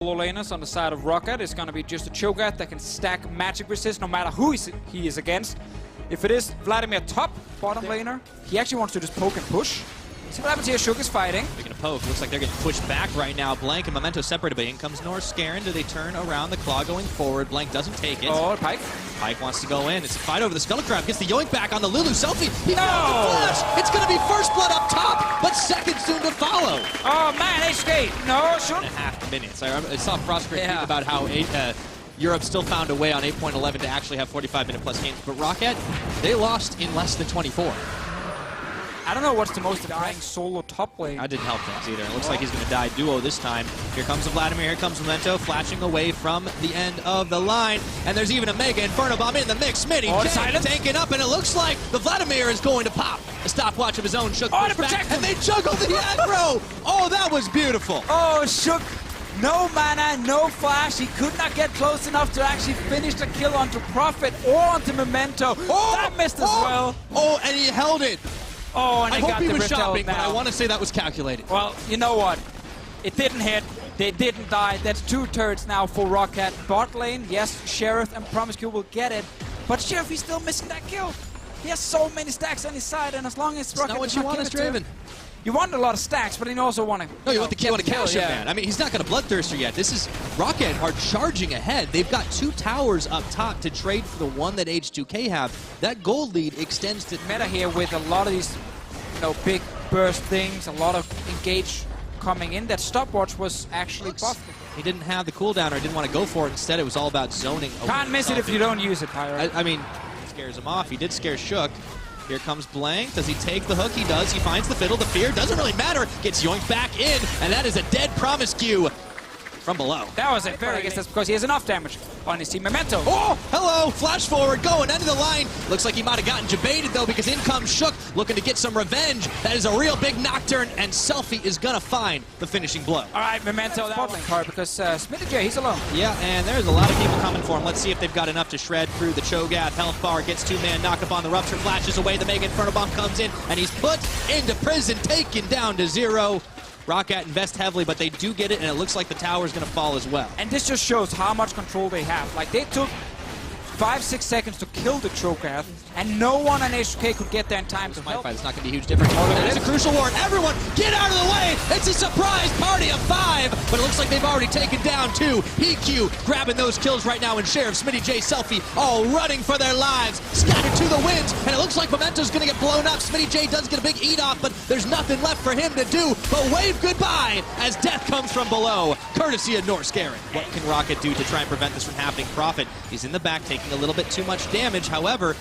Solo laners on the side of Rocket is going to be just a Cho'Gath that can stack magic resist no matter who he is against. If it is Vladimir top bottom laner, he actually wants to just poke and push. See what happens here. Shook is fighting. They're going to poke. Looks like they're getting pushed back right now. Blank and Memento separated, but in comes Norskaren. Do they turn around? The claw going forward. Blank doesn't take it. Oh, Pike. Pike wants to go in. It's a fight over the Skull Crab. Gets the yoink back on the Lulu selfie. He found the flash. It's going to be first blood up top, but second soon to follow. Oh, man. HK. No, Shook. 1.5 minutes. I saw Frostgrave tweet about how Europe still found a way on 8.11 to actually have 45-minute plus games. But Rocket, they lost in less than 24. I don't know what's the most dying solo top lane. That didn't help things either. It looks like he's going to die duo this time. Here comes the Vladimir, here comes Memento, flashing away from the end of the line. And there's even a Mega Inferno Bomb in the mix. Smitty tanking up, and it looks like the Vladimir is going to pop. A stopwatch of his own. Shook back, and they juggle the aggro. Oh, that was beautiful. Oh, Shook. No mana, no flash. He could not get close enough to actually finish the kill onto Prophet or onto Memento. Oh, that missed as well. Oh, and he held it. Oh, and I hope he was shopping, but I want to say that was calculated. Well, you know what? It didn't hit. They didn't die. That's 2 turrets now for Rocket. Bot lane, yes, Sheriff and Promiscue will get it. But Sheriff, he's still missing that kill. He has so many stacks on his side, and as long as Rocket not what you want as Draven. You want a lot of stacks, but you also want to... No, you want the kill, cash him, man. I mean, he's not going to Bloodthirster yet. This is... Rocket are charging ahead. They've got 2 towers up top to trade for the one that H2K have. That gold lead extends to... Meta here with a lot of these, big burst things, a lot of engage coming in. That stopwatch was actually buffed. He didn't have the cooldown or didn't want to go for it. Instead, it was all about zoning. Can't miss it if you don't use it, Pyro. I mean, it scares him off. He did scare Shook. Here comes Blank. Does he take the hook? He does. He finds the fiddle. The fear doesn't really matter. Gets yoinked back in, and that is a dead Promiscue from below. That was it. I guess that's because he has enough damage on his team. Memento. Oh, hello. Flash forward, going into the line. Looks like he might have gotten jebaited, though, because in comes Shook, looking to get some revenge. That is a real big nocturne, and Selfie is going to find the finishing blow. All right, Memento, that one card, because Smitty J, he's alone. Yeah, and there's a lot of people coming for him. Let's see if they've got enough to shred through the Cho'Gath. Health bar gets 2-man knock up on the Rupture, flashes away. The Mega Inferno Bomb comes in, and he's put into prison, taken down to 0. Rocket invest heavily, but they do get it, and it looks like the tower is going to fall as well. And this just shows how much control they have. Like, they took 5-6 seconds to kill the Cho'Gath, and no one on H2K could get there in time to help. It's not going to be a huge difference. It is a crucial war. Everyone, get out of the way! It's a surprise party of 5, but it looks like they've already taken down 2. EQ grabbing those kills right now, and Sheriff, Smitty J, Selfie, all running for their lives. Scattered to the winds, and it looks like Memento's going to get blown up. Smitty J does get a big eat-off, but there's nothing left for him to do but wave goodbye as death comes from below, courtesy of Norskaren. What can Rocket do to try and prevent this from happening? Prophet, he's in the back, taking a little bit too much damage. However,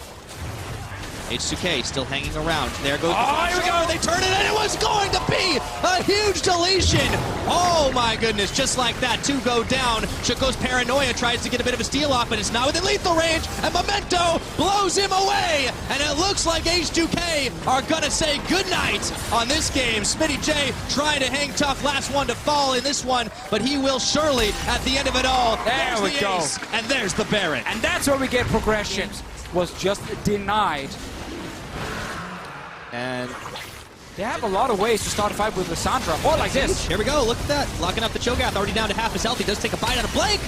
H2K still hanging around. There goes here we go. They turn it, and it was going to be a huge deletion. Oh my goodness, just like that, 2 go down. Shook goes Paranoia, tries to get a bit of a steal off, but it's not within lethal range, and Memento blows him away. And it looks like H2K are gonna say goodnight on this game. Smitty J trying to hang tough, last one to fall in this one, but he will surely at the end of it all. There we go. Ace, and there's the Baron. And that's where we get progression. Was just denied. And they have a lot of ways to start a fight with Lissandra. Or like this. Here we go. Look at that. Locking up the Cho'Gath. Already down to half his health. He does take a bite out of Blank.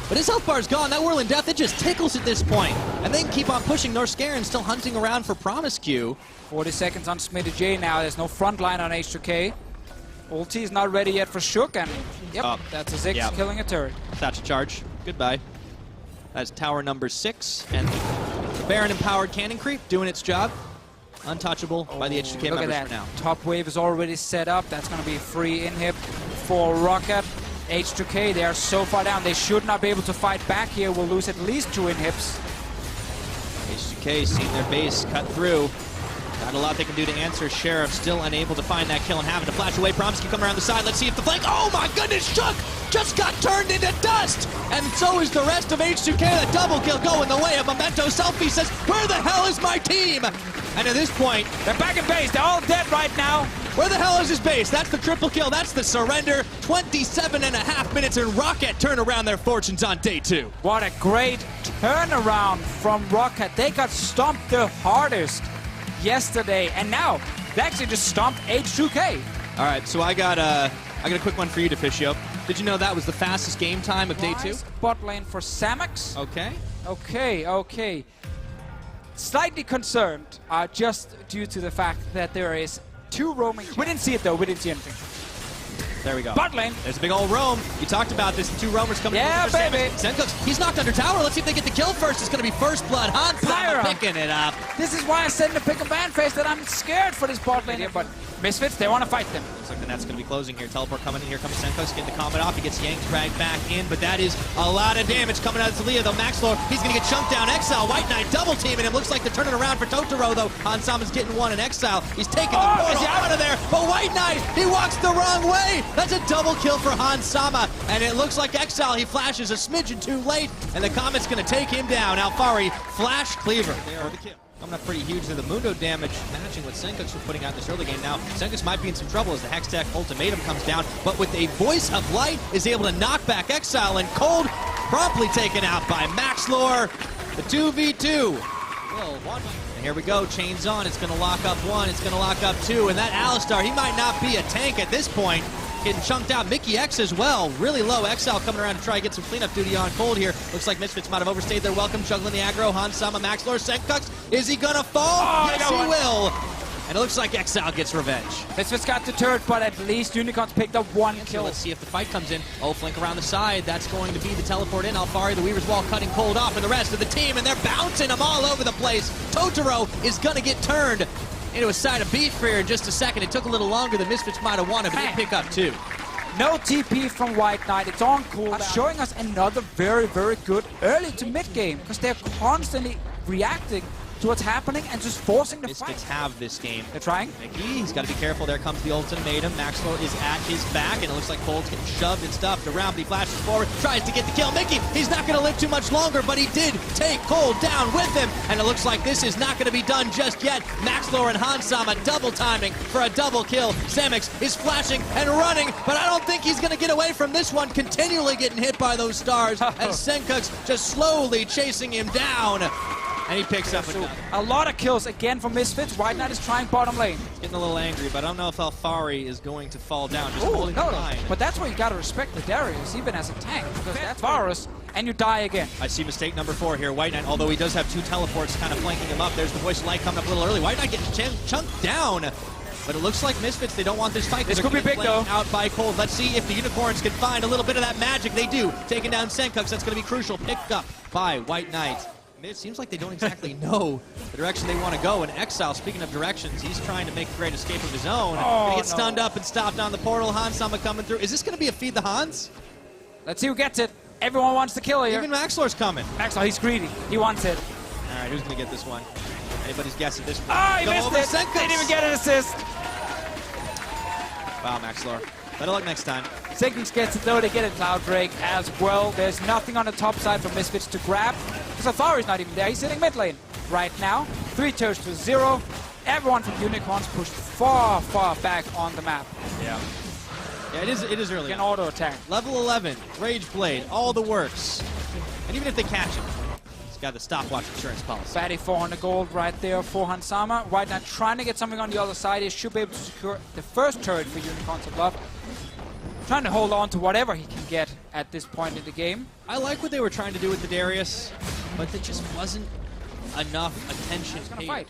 But his health bar's gone. That Whirling Death, it just tickles at this point. And they can keep on pushing. Norskaren still hunting around for Promiscue. 40 seconds on Smitty J now. There's no front line on H2K. Ulti is not ready yet for Shook. And yep, that's a Ziggs killing a turret. That's a charge. Goodbye. That's tower number 6. And the Baron empowered cannon creep doing its job. Untouchable by the H2K members for that. now. Top wave is already set up. That's going to be a free inhib for Rocket. H2K, they are so far down. They should not be able to fight back here. We'll lose at least 2 inhibs. H2K seeing their base cut through. Not a lot they can do to answer. Sheriff still unable to find that kill and having to flash away. Promiscue come around the side. Let's see if the flank... Oh my goodness, Shook just got turned into dust! And so is the rest of H2K. The double kill going the way of Memento. Selfie says, where the hell is my team? And at this point, they're back in base. They're all dead right now. Where the hell is his base? That's the triple kill. That's the surrender. 27.5 minutes, and Rocket turn around their fortunes on day 2. What a great turnaround from Rocket. They got stomped the hardest yesterday, and now they actually just stomped H2K. All right, so I got a quick one for you, Deficio. Did you know that was the fastest game time of day 2? Bot lane for Samex. Okay. Okay. Slightly concerned, just due to the fact that there is 2 roaming. We didn't see it though. We didn't see anything. There we go. Bot lane. There's a big old roam. You talked about this. 2 roamers coming. Yeah, baby. Senkux, he's knocked under tower. Let's see if they get the kill first. It's going to be first blood. Hans picking it up. This is why I said in the pick a ban phase that I'm scared for this bot lane here, but Misfits, they want to fight them. Looks like the net's going to be closing here. Teleport coming in. Here comes Senkux getting the combat off. He gets yanked, dragged back in, but that is a lot of damage coming out of Talia, though. Maxlor, he's going to get chunked down. Exile, White Knight double teaming him. Looks like they're turning around for Totoro, though. Hansama's getting one in Exile. He's taking the portal out of there, but White Knight, he walks the wrong way. That's a double kill for Hansama, and it looks like Exile, he flashes a smidgen too late, and the Comet's going to take him down. Alfari, flash cleaver. There the kill. Coming up pretty huge to the Mundo damage, matching what Senkux was putting out in this early game. Now, Senkux might be in some trouble as the Hextech ultimatum comes down, but with a Voice of Light, is able to knock back Exile, and Cold promptly taken out by Maxlor. The 2v2. Well, and here we go, chains on. It's going to lock up 1, it's going to lock up 2, and that Alistar, he might not be a tank at this point. Getting chunked out. Mickey X as well. Really low. Exile coming around to try to get some cleanup duty on Cold here. Looks like Misfits might have overstayed their welcome. Juggling the aggro. Hansama, Maxlor, Senkux. Is he going to fall? Yes, he will. And it looks like Exile gets revenge. Misfits got the turret, but at least Unicorns picked up 1 kill. Let's see if the fight comes in. Oh, flank around the side. That's going to be the teleport in. Alfari, the Weaver's Wall cutting Cold off, and the rest of the team, and they're bouncing them all over the place. Totoro is going to get turned into a side of beef here in just a second. It took a little longer than Misfits might have wanted, but they pick up 2. No TP from White Knight. It's on cooldown. Showing us another very, very good early to mid game because they're constantly reacting to what's happening and just forcing the fight. Misfits have this game. They're trying. Mickey, he's got to be careful. There comes the ultimatum. Maxwell is at his back, and it looks like Cold's getting shoved and stuffed around, but he flashes forward, tries to get the kill. Mickey, he's not going to live too much longer, but he did take Cold down with him, and it looks like this is not going to be done just yet. Maxlor and Hansama double timing for a double kill. Samex is flashing and running, but I don't think he's going to get away from this one, continually getting hit by those stars, and Senkux just slowly chasing him down. And he picks up a lot of kills again from Misfits. White Knight is trying bottom lane. Getting a little angry, but I don't know if Alfari is going to fall down. Just holding the line. But that's where you got to respect the Darius, even as a tank, because that's virus, and you die again. I see mistake number 4 here. White Knight, although he does have 2 teleports kind of flanking him up. There's the Voice of Light coming up a little early. White Knight getting chunked down. But it looks like Misfits, they don't want this fight. This could be big, though. Out by Cold. Let's see if the Unicorns can find a little bit of that magic. They do. Taking down Senkux. That's going to be crucial. Picked up by White Knight. It seems like they don't exactly know the direction they want to go. And Exile, speaking of directions, he's trying to make a great escape of his own. He gets stunned up and stopped on the portal. Hansama coming through. Is this going to be a feed the Hans? Let's see who gets it. Everyone wants to kill here. Even Maxlor's coming. Maxlor, he's greedy. He wants it. All right, who's going to get this one? Anybody's guess at this point. Oh, he missed it. Senkux. Didn't even get an assist. Wow, Maxlor. Better luck next time. Senkux gets it though. They get a Cloud Drake as well. There's nothing on the top side for Misfits to grab. Because Alfari's not even there. He's sitting mid lane right now. 3 turns to 0. Everyone from Unicorns pushed far, far back on the map. Yeah. Yeah, it is early. An auto attack. Level 11, Rage Blade, all the works. And even if they catch him, he's got the stopwatch insurance policy. Fatty 400 gold right there for Hansama. White Knight trying to get something on the other side. He should be able to secure the first turret for Unicorns above. Trying to hold on to whatever he can get at this point in the game. I like what they were trying to do with the Darius, but there just wasn't enough attention He's gonna paid. fight.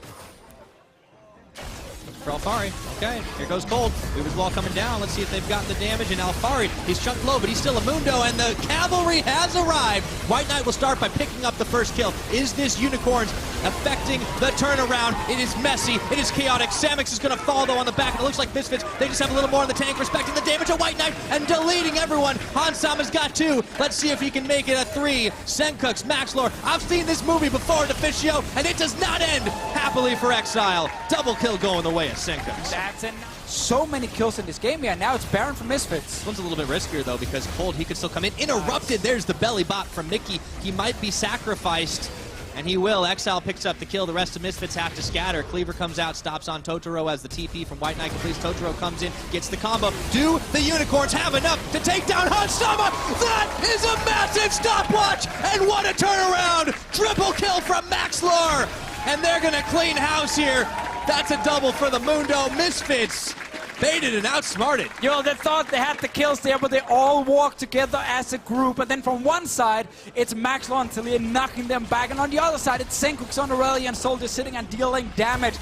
For Alfari. Okay, here goes Cold. Weaver's Wall coming down. Let's see if they've gotten the damage. And Alfari, he's chunked low, but he's still a Mundo, and the cavalry has arrived. White Knight will start by picking up the first kill. Is this Unicorns affecting the turnaround? It is messy. It is chaotic. Samex is going to fall, though, on the back, and it looks like Misfits, they just have a little more on the tank, respecting the damage of White Knight and deleting everyone. Hansama's got 2. Let's see if he can make it a 3. Senkux, Maxlor. I've seen this movie before, Deficio, and it does not end happily for Exile. Double kill going the way of Senkux. That's so many kills in this game. Yeah, now it's Baron for Misfits. This one's a little bit riskier, though, because Cold, he could still come in. Interrupted. There's the belly bot from Mickey. He might be sacrificed, and he will. Exile picks up the kill. The rest of Misfits have to scatter. Cleaver comes out, stops on Totoro as the TP from White Knight completes. Totoro comes in, gets the combo. Do the Unicorns have enough to take down Hansama? That is a massive stopwatch, and what a turnaround! Triple kill from Maxlor, and they're going to clean house here. That's a double for the Mundo. Misfits Baited and outsmarted. Yo, they thought they had the kills there, but they all walk together as a group. And then from one side, it's Maxwell and Talia knocking them back. And on the other side, it's Senkuk's on Aurelian Soldier sitting and dealing damage.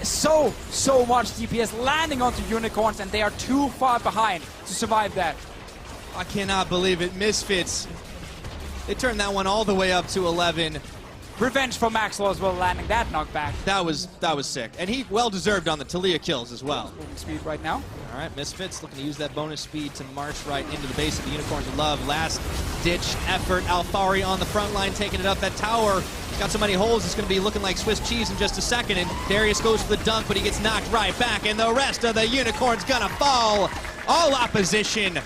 So much DPS landing onto Unicorns, and they are too far behind to survive that. I cannot believe it. Misfits. They turned that one all the way up to 11. Revenge for Maxwell as well, landing that knockback. That was sick. And he well deserved on the Talia kills as well. Moving speed right now. All right, Misfits looking to use that bonus speed to march right into the base of the Unicorns of Love. Last ditch effort. Alfari on the front line taking it up. That tower got so many holes, it's going to be looking like Swiss cheese in just a second. And Darius goes for the dunk, but he gets knocked right back. And the rest of the Unicorns gonna fall. All opposition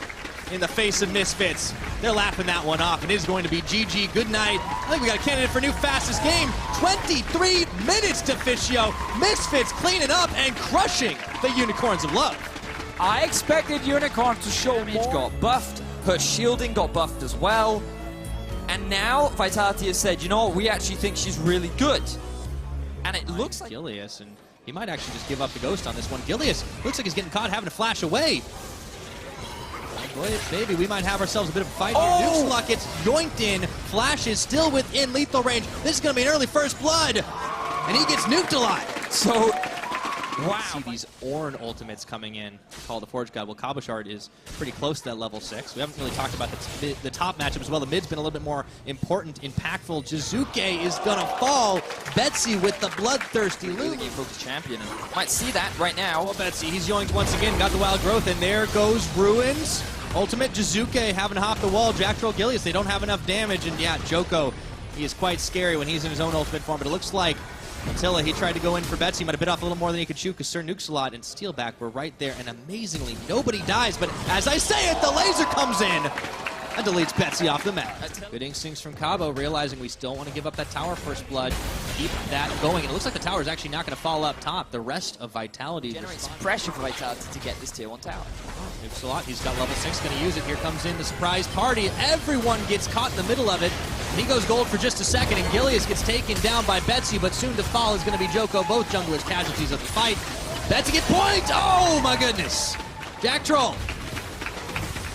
in the face of Misfits. They're laughing that one off. It is going to be GG. Good night. I think we got a candidate for new fastest game. 23 minutes to Fischio. Misfits cleaning up and crushing the Unicorns of Love. I expected Unicorn to show Damage more. got buffed, her shielding got buffed as well. And now Vitality has said, you know what, we actually think she's really good. And it looks like Gilius, and he might actually just give up the ghost on this one. Gilius looks like he's getting caught having to flash away. Oh boy, maybe we might have ourselves a bit of a fight here. Nuke's Luck gets yoinked in. Flash is still within lethal range. This is going to be an early first blood. And he gets nuked alive. so. Wow. See these Ornn ultimates coming in. Call the Forge God. Well, Kabashard is pretty close to that level 6. We haven't really talked about the top matchup as well. The mid's been a little bit more important, impactful. Jizuke is going to fall. Betsy with the bloodthirsty Really loot. game focused champion. And might see that right now. Oh, Betsy, he's yoinked once again. Got the wild growth, and there goes Ruins. Ultimate Jizuke having to hop the wall. Jack Troll Gilius, they don't have enough damage. And yeah, Joko, he is quite scary when he's in his own ultimate form. But it looks like Attila, he tried to go in for Betsy, might have bit off a little more than he could shoot because Sir Nukesalot and Steelback were right there, and amazingly, nobody dies. But as I say it, the laser comes in and deletes Betsy off the map. Good instincts from Cabo, realizing we still want to give up that tower first blood. Keep that going. And it looks like the tower is actually not going to fall up top. The rest of Vitality Generates some pressure for Vitality to get this tier 1 tower. Nukesalot, he's got level 6, going to use it. Here comes in the surprise party. Everyone gets caught in the middle of it. He goes gold for just a second, and Gilius gets taken down by Betsy, but soon to fall is going to be Joko. Both junglers casualties of the fight. Betsy get point! Oh my goodness! Jack Troll.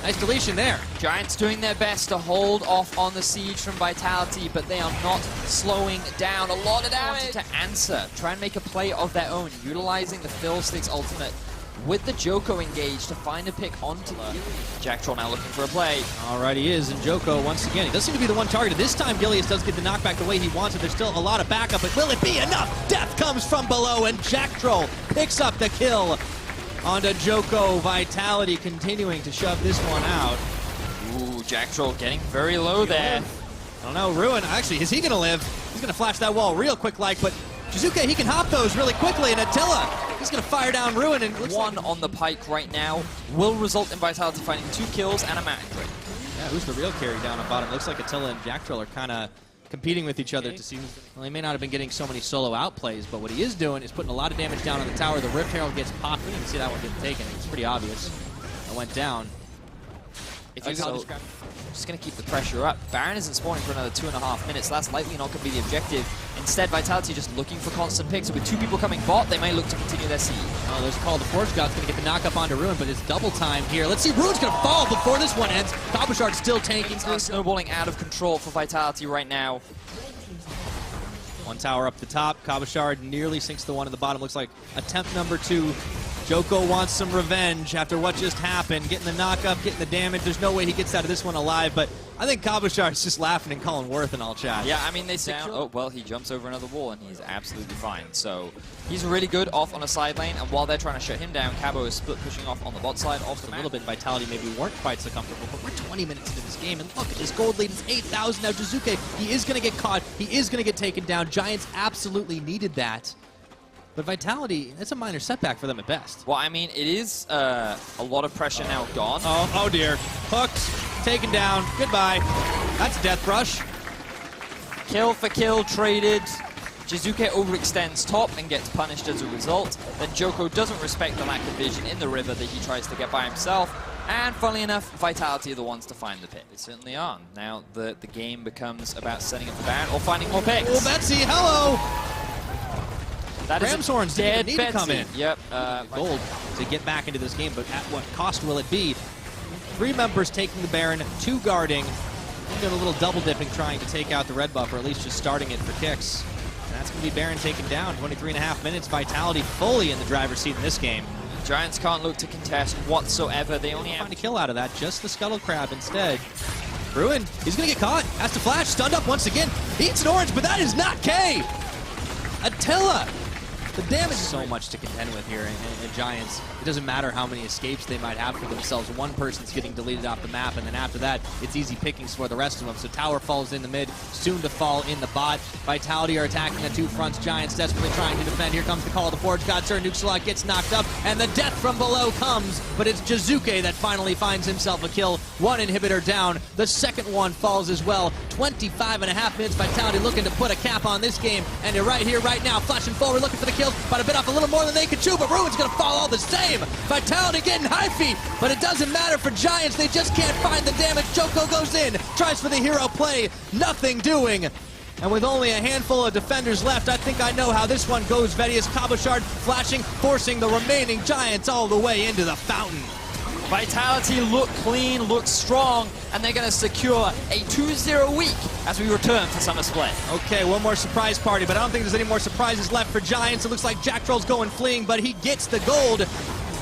Nice deletion there. Giants doing their best to hold off on the siege from Vitality, but they are not slowing down. A lot of damage to answer. Try and make a play of their own, utilizing the Fiddlesticks ultimate with the Joko engaged to find a pick onto Jack Troll now looking for a play. All right, he is, and Joko once again. He does seem to be the one targeted. This time, Gilius does get the knockback the way he wants it. There's still a lot of backup, but will it be enough? Death comes from below, and Jack Troll picks up the kill onto Joko. Vitality continuing to shove this one out. Ooh, Jack Troll getting very low there. I don't know, Ruin, actually, is he going to live? He's going to flash that wall real quick like, but Jizuke, he can hop those really quickly, and Attila, he's going to fire down Ruin. And One on the pike right now will result in Vitality finding 2 kills and a magic break. Yeah, who's the real carry down on bottom? Looks like Attila and Jack Troll are kind of competing with each other to see who's... Well, he may not have been getting so many solo outplays, but what he is doing is putting a lot of damage down on the tower. The Rift Herald gets popped. You can see that one getting taken. It's pretty obvious. It went down. If you just going to keep the pressure up. Baron isn't spawning for another 2.5 minutes. That's likely not going to be the objective. Instead, Vitality just looking for constant picks. So with 2 people coming bot, they may look to continue their siege. Oh, there's a call. The Forge God's going to get the knock up onto Ruin, but it's double time here. Let's see. Ruin's going to fall before this one ends. Kabashard's still tanking. Snowballing out of control for Vitality right now. One tower up the top. Kabashard nearly sinks the one at the bottom. Looks like attempt number 2. Joko wants some revenge after what just happened. Getting the knock up, getting the damage. There's no way he gets out of this one alive, but I think Kabashard's just laughing and calling Worth and all chat. Yeah, I mean, they down. Oh, well, he jumps over another wall, and he's absolutely fine. So he's really good off on a side lane, and while they're trying to shut him down, Cabo is split pushing off on the bot side. Off the a little bit Vitality maybe weren't quite so comfortable, but we're 20 minutes into this game, and look at this gold lead. It's 8,000 now. Jizuke, he is going to get caught. He is going to get taken down. Giants absolutely needed that. But Vitality, that's a minor setback for them at best. Well, I mean, it is a lot of pressure now gone. Oh dear. Hooked, taken down, goodbye. That's Death Rush. Kill for kill traded. Jizuke overextends top and gets punished as a result. Then Joko doesn't respect the lack of vision in the river that he tries to get by himself. And funnily enough, Vitality are the ones to find the pick. They certainly are. Now the game becomes about setting up the Baron or finding more picks. Oh, Betsy, hello! That Ram's is a Horns dead need to come in. Yep. Gold to get back into this game, but at what cost will it be? 3 members taking the Baron, 2 guarding, doing a little double dipping trying to take out the red buff, or at least just starting it for kicks. And that's going to be Baron taken down, 23.5 minutes, Vitality fully in the driver's seat in this game. Giants can't look to contest whatsoever. They only have Find a kill out of that, just the Scuttle Crab instead. Bruin, he's going to get caught, has to flash, stunned up once again, eats an orange, but that is not K! Attila! The damage is so much to contend with here in Giants. It doesn't matter how many escapes they might have for themselves. One person's getting deleted off the map, and then after that, it's easy pickings for the rest of them. So Tower falls in the mid, soon to fall in the bot. Vitality are attacking the 2 fronts. Giants desperately trying to defend. Here comes the call of the Forge God. Sir Nuxalot gets knocked up, and the death from below comes, but it's Jizuke that finally finds himself a kill. 1 inhibitor down. The second one falls as well. 25.5 minutes. Vitality looking to put a cap on this game, and they're right here, right now, flashing forward, looking for the kills. About to bit off a little more than they could chew, but Ruin's going to fall all the same. Vitality getting high feet, but it doesn't matter for Giants. They just can't find the damage. Joko goes in, tries for the hero play, nothing doing. And with only a handful of defenders left, I think I know how this one goes. Vedius Cabochard flashing, forcing the remaining Giants all the way into the fountain. Vitality look clean, look strong, and they're going to secure a 2-0 week as we return for Summer Split. Okay, one more surprise party, but I don't think there's any more surprises left for Giants. It looks like Jack Troll's going fleeing, but he gets the gold.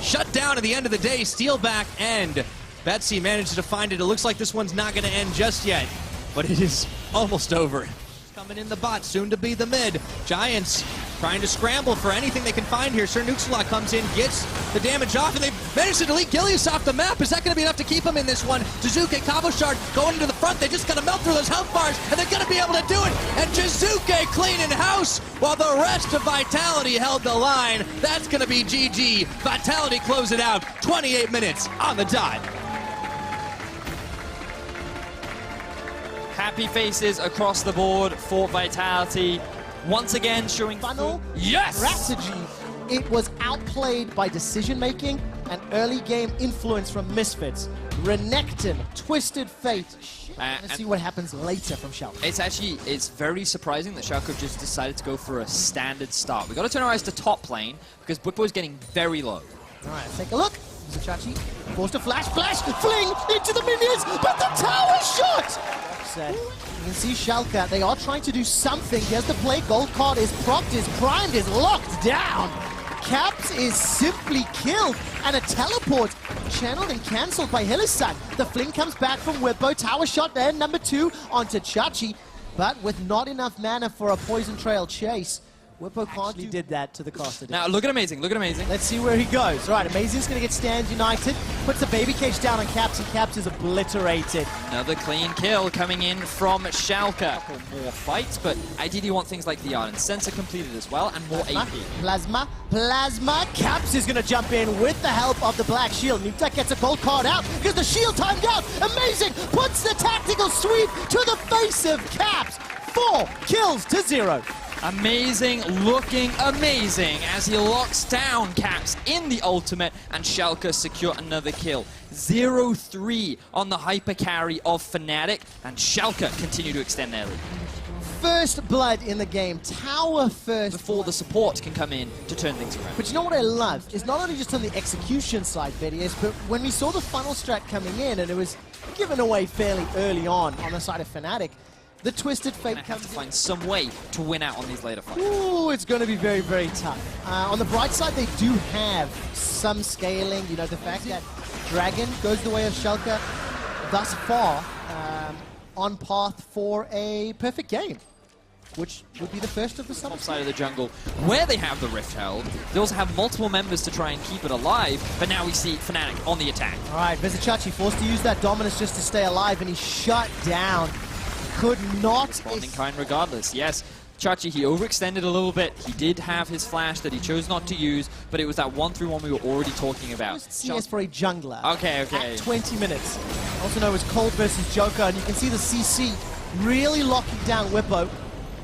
Shut down at the end of the day, steal back, and Betsy manages to find it. It looks like this one's not going to end just yet, but it is almost over. Coming in the bot, soon to be the mid. Giants trying to scramble for anything they can find here. Sir Nuxalot comes in, gets the damage off, and they manage to delete Gilius off the map. Is that going to be enough to keep him in this one? Jizuke, Cabochard going into the front. They just got to melt through those health bars, and they're going to be able to do it. And Jizuke cleaning house, while the rest of Vitality held the line. That's going to be GG. Vitality close it out. 28 minutes on the dot. Happy faces across the board for Vitality. Once again showing Funnel yes! strategy. It was outplayed by decision making and early game influence from Misfits. Renekton, Twisted Fate. Let's see what happens later from Schalke. It's very surprising that Schalke just decided to go for a standard start. We got to turn our eyes to top lane because Bwipo is getting very low. All right, let's take a look. Zachachi forced a flash, fling into the minions, but the tower shot! You can see Schalke, they are trying to do something. Here's the play, gold card is propped, is primed, is locked down. Caps is simply killed, and a teleport channeled and cancelled by Hillisan. The fling comes back from Whippo, tower shot there, number 2 onto Chachi, but with not enough mana for a poison trail chase. Whippo actually did that to the caster. Now look at Amazing, look at Amazing. Let's see where he goes. All right, Amazing's going to get Stands United, puts the baby cage down on Caps, and Caps is obliterated. Another clean kill coming in from Schalke. A couple more fights, but ideally you want things like the Ardent Sensor completed as well, and more AP. Plasma. Caps is going to jump in with the help of the Black Shield. Nutak gets a gold card out because the shield timed out. Amazing puts the tactical sweep to the face of Caps. 4 kills to 0. Amazing, looking amazing as he locks down Caps in the ultimate, and Schalke secure another kill. 0-3 on the hyper carry of Fnatic, and Schalke continue to extend their lead. First blood in the game, tower first. Before the support can come in to turn things around. But you know what I love? Is not only just on the execution side, Vedius, but when we saw the funnel strat coming in, and it was given away fairly early on the side of Fnatic, the Twisted Fate comes to find some way to win out on these later fights. Ooh, it's going to be very, very tough. On the bright side, they do have some scaling. You know, the fact that Dragon goes the way of Schalke thus far on path for a perfect game, which would be the first of the summer. Side of the jungle, where they have the Rift held. They also have multiple members to try and keep it alive, but now we see Fnatic on the attack. All right, Vizicachi forced to use that Dominus just to stay alive, and he's shut down. Could not... Responding kind regardless, yes. Chachi, he overextended a little bit. He did have his flash that he chose not to use, but it was that 1-3-1 we were already talking about. CS for a jungler. Okay. At 20 minutes. Also known as Cold versus Joker, and you can see the CC really locking down Whippo.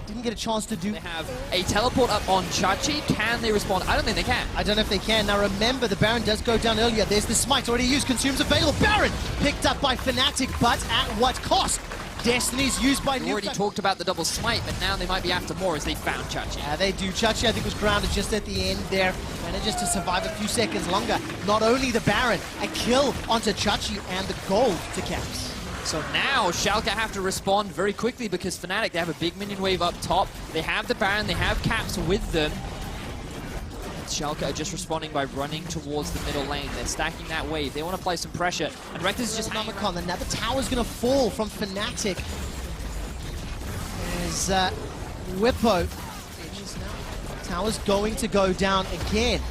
Didn't get a chance to do... They have a teleport up on Chachi. Can they respond? I don't think they can. I don't know if they can. Now remember, the Baron does go down earlier. There's the smite already used. Consumes available. Baron picked up by Fnatic, but at what cost? Destiny's used by We already talked about the double smite, but now they might be after more as they found Chachi. Yeah, they do. Chachi, I think, was grounded just at the end there. Manages to survive a few seconds longer. Not only the Baron, a kill onto Chachi and the gold to Caps. So now Schalke have to respond very quickly because Fnatic, they have a big minion wave up top. They have the Baron, they have Caps with them. Schalke are just responding by running towards the middle lane. They're stacking that wave. They want to apply some pressure. And Rectus is just hanging around. Now the tower's going to fall from Fnatic. There's Whippo. Tower's going to go down again.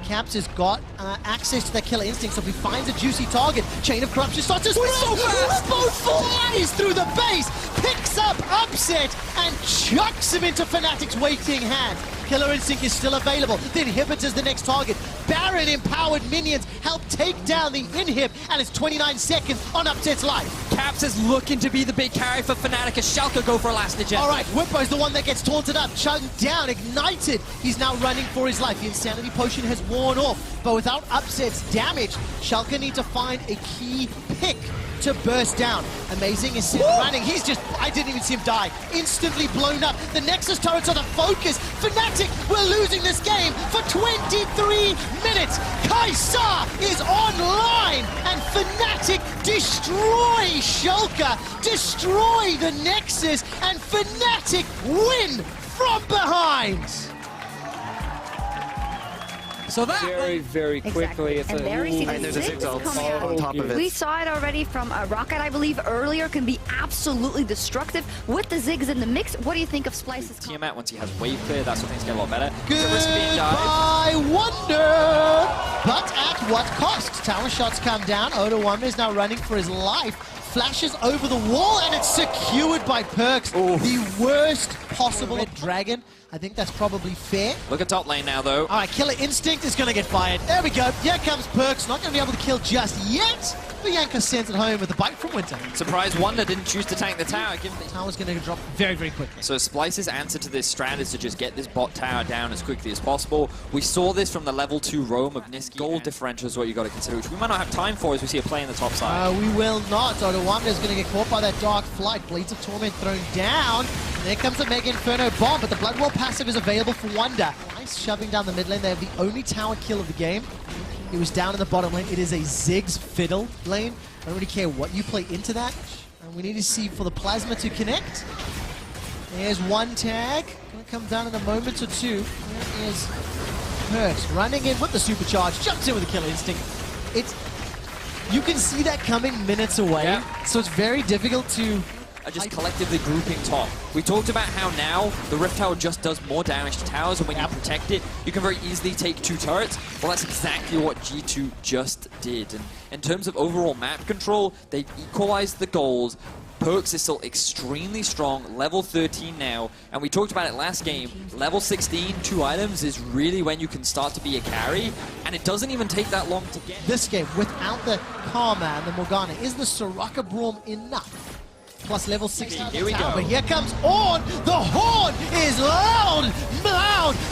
Caps has got access to that killer instinct, so if he finds a juicy target, Chain of Corruption starts to spread. So Whippo flies through the base, picks up Upset, and chucks him into Fnatic's waiting hand. Killer Instinct is still available. The Inhibitor's the next target. Baron empowered minions help take down the Inhib, and it's 29 seconds on Upset's life. Caps is looking to be the big carry for Fnatic as Schalke go for a last agenda. All right, Whippo's the one that gets taunted up, chugged down, ignited. He's now running for his life. The Insanity Potion has worn off, but without Upset's damage, Schalke need to find a key pick to burst down. Amazing is still running. He's just, I didn't even see him die. Instantly blown up. The Nexus turrets are the focus. Fnatic, we're losing this game for 23 minutes. Kaisa is online, and Fnatic destroy Schalke, destroy the Nexus, and Fnatic win from behind. So that very quickly. It's and there we see and the there's a Ziggs zigzag coming out. on top of it. We saw it already from Rocket, I believe, earlier. Can be absolutely destructive with the Ziggs in the mix. What do you think of Splice's Tiamat, once he has wave clear, that's when things get a lot better. Risk being dived. Goodbye, Wonder! But at what cost? Tower shots come down. Oda Wonder is now running for his life. Flashes over the wall, and it's secured by Perks. The worst possible dragon. I think that's probably fair. Look at top lane now, though. All right, Killer Instinct is going to get fired. There we go. Here comes Perks. Not going to be able to kill just yet. But Yanko sends it home with a bite from Winter. Surprise Wonder didn't choose to tank the tower. Given the Tower's going to drop very, very quickly. So Splice's answer to this strat is to just get this bot tower down as quickly as possible. We saw this from the level 2 roam of Niski. Gold differential is what you got to consider, which we might not have time for as we see a play in the top side. We will not. Oda Wonder is going to get caught by that Dark Flight. Blades of Torment thrown down. And there comes the Mega Inferno bomb, but the Blood Wall passive is available for Wonder. Nice shoving down the mid lane. They have the only tower kill of the game. It was down in the bottom lane. It is a Ziggs fiddle lane. I don't really care what you play into that. And we need to see for the Plasma to connect. There's one tag. Gonna come down in a moment or two. There is Perks running in with the supercharge. Jumps in with the Killer Instinct. You can see that coming minutes away. Yeah. So it's very difficult to... Are just collectively grouping top. We talked about how now the Rift Tower just does more damage to towers, and when you protect it, you can very easily take 2 turrets. Well, that's exactly what G2 just did. And in terms of overall map control, they equalized the goals. Perks is still extremely strong, level 13 now, and we talked about it last game. Level 16, 2 items is really when you can start to be a carry, and it doesn't even take that long to get. This game, without the Karma and the Morgana, is the Soraka Braum enough? Plus level 16. Here we go. But here comes Ornn. The horn is loud,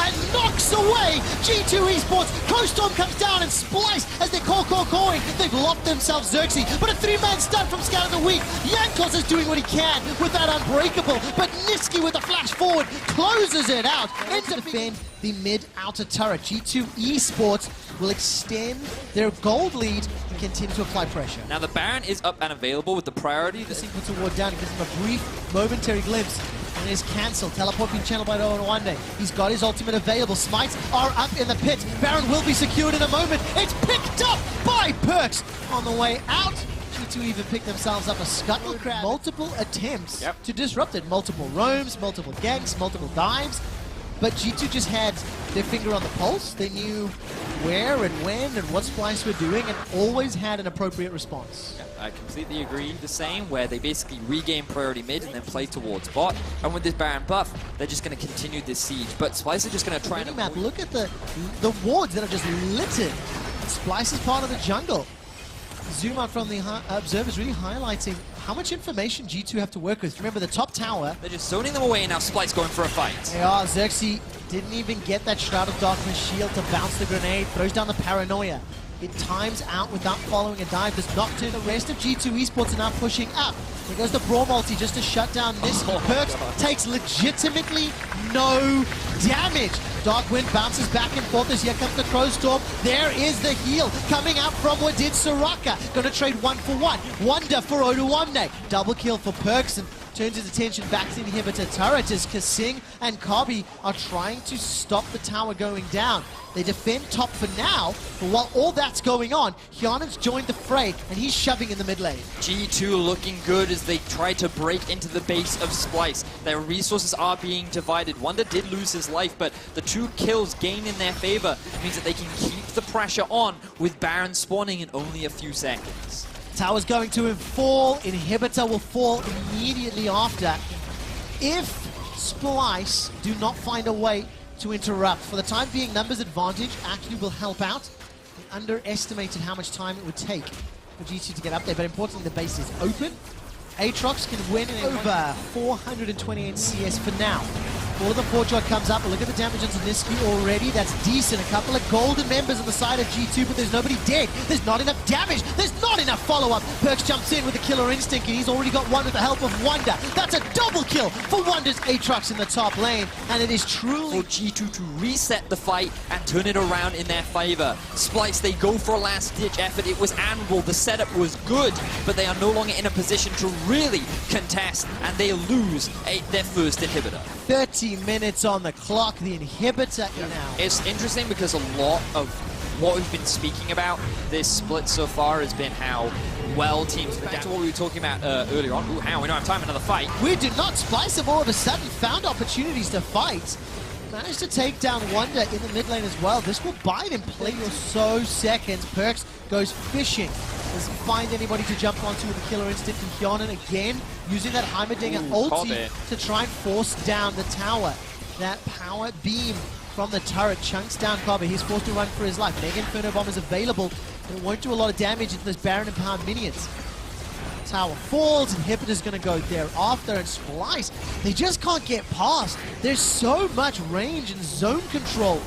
and knocks away G2 Esports. Coaststorm comes down and Splice as they calling. They've locked themselves Xerxes, but a 3-man stun from Scout of the Week. Yankos is doing what he can with that Unbreakable, but Niski with a flash forward closes it out. And to defend the mid-outer turret, G2 Esports will extend their gold lead and continue to apply pressure. Now the Baron is up and available with the priority. The sequence award down, gives him a brief, momentary glimpse, and it is cancelled. Teleport being channeled by Owen Wande. He's got his ultimate available. Smites are up in the pit. Baron will be secured in a moment. It's picked up by Perks on the way out. G2 even picked themselves up a scuttle crab. Multiple attempts to disrupt it. Multiple roams, multiple ganks, multiple dives. But G2 just had their finger on the pulse. They knew where and when and what Splice were doing and always had an appropriate response. Yeah, I completely agree. The same, where they basically regain priority mid and then play towards bot. And with this Baron buff, they're just going to continue this siege. But Splice are just going to try and... Map, look at the wards that are just littered. Splice is part of the jungle. Zoom out from the observers, really highlighting how much information G2 have to work with. Remember, the top tower... They're just zoning them away, and now Splice going for a fight. They are. Xerxes didn't even get that Shroud of Darkness shield to bounce the grenade. Throws down the Paranoia. It times out without following a dive. Does not turn. The rest of G2 Esports are now pushing up. There goes the Brawl multi just to shut down this. Perks takes legitimately no damage. Dark Wind bounces back and forth as here comes the Crow Storm. There is the heal coming out from Wadid Soraka. Gonna trade 1-for-1. Wonder for Oduwamne. Double kill for Perks and turns his attention back to the inhibitor turret as Kasing and Kabi are trying to stop the tower going down. They defend top for now, but while all that's going on, Hyunan's joined the fray and he's shoving in the mid lane. G2 looking good as they try to break into the base of Splice. Their resources are being divided. Wonder did lose his life, but the 2 kills gained in their favor means that they can keep the pressure on with Baron spawning in only a few seconds. Tower's going to fall. Inhibitor will fall immediately after. If Splice do not find a way to interrupt, for the time being, numbers advantage actually will help out. They underestimated how much time it would take for G2 to get up there, but importantly, the base is open. Aatrox can win in over 428 CS for now. All of the Fortune comes up, but look at the damage on Ziniski already. That's decent. A couple of golden members on the side of G2, but there's nobody dead. There's not enough damage. There's not enough follow-up. Perks jumps in with a killer instinct, and he's already got one with the help of Wonder. That's a double kill for Wonder's Aatrox in the top lane, and it is truly for G2 to reset the fight and turn it around in their favor. Splice, they go for a last-ditch effort. It was admirable. The setup was good, but they are no longer in a position to really contest, and they lose their first inhibitor. 30 minutes on the clock, the inhibitor now. It's interesting because a lot of what we've been speaking about this split so far has been how well teams... Back to what we were talking about earlier on. Ooh, how we don't have time, another fight. We did not. Splice have all of a sudden found opportunities to fight. Managed to take down Wonder in the mid lane as well. This will buy them plenty or so seconds. Perks goes fishing. Doesn't find anybody to jump onto with a killer instinct. And Hyonan again using that Heimerdinger ulti to try and force down the tower. That power beam from the turret chunks down Kabi. He's forced to run for his life. Mega Inferno Bomb is available, but it won't do a lot of damage into those Baron empowered minions. Tower falls, Inhibitor's gonna go thereafter, and Splice, they just can't get past. There's so much range and zone control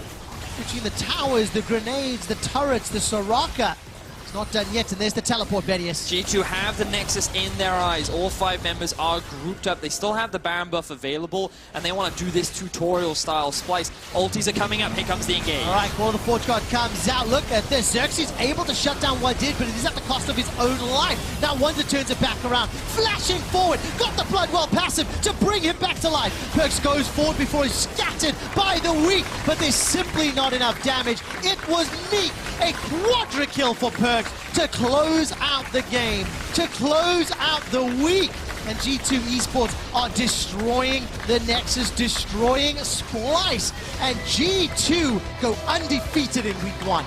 between the towers, the grenades, the turrets, the Soraka. It's not done yet, and there's the teleport, Venius. G2 have the Nexus in their eyes. All 5 members are grouped up. They still have the Baron buff available, and they want to do this tutorial-style Splice. Ultis are coming up. Here comes the engage. All right, Call of the Forge Guard comes out. Look at this. Xerxes able to shut down Wadid, but it is at the cost of his own life. Now Wonder turns it back around, flashing forward. Got the Bloodwell passive to bring him back to life. Perks goes forward before he's scattered by the weak, but there's simply not enough damage. It was meek. A quadra kill for Perks to close out the game, to close out the week. And G2 Esports are destroying the Nexus, destroying Splice. And G2 go undefeated in week 1.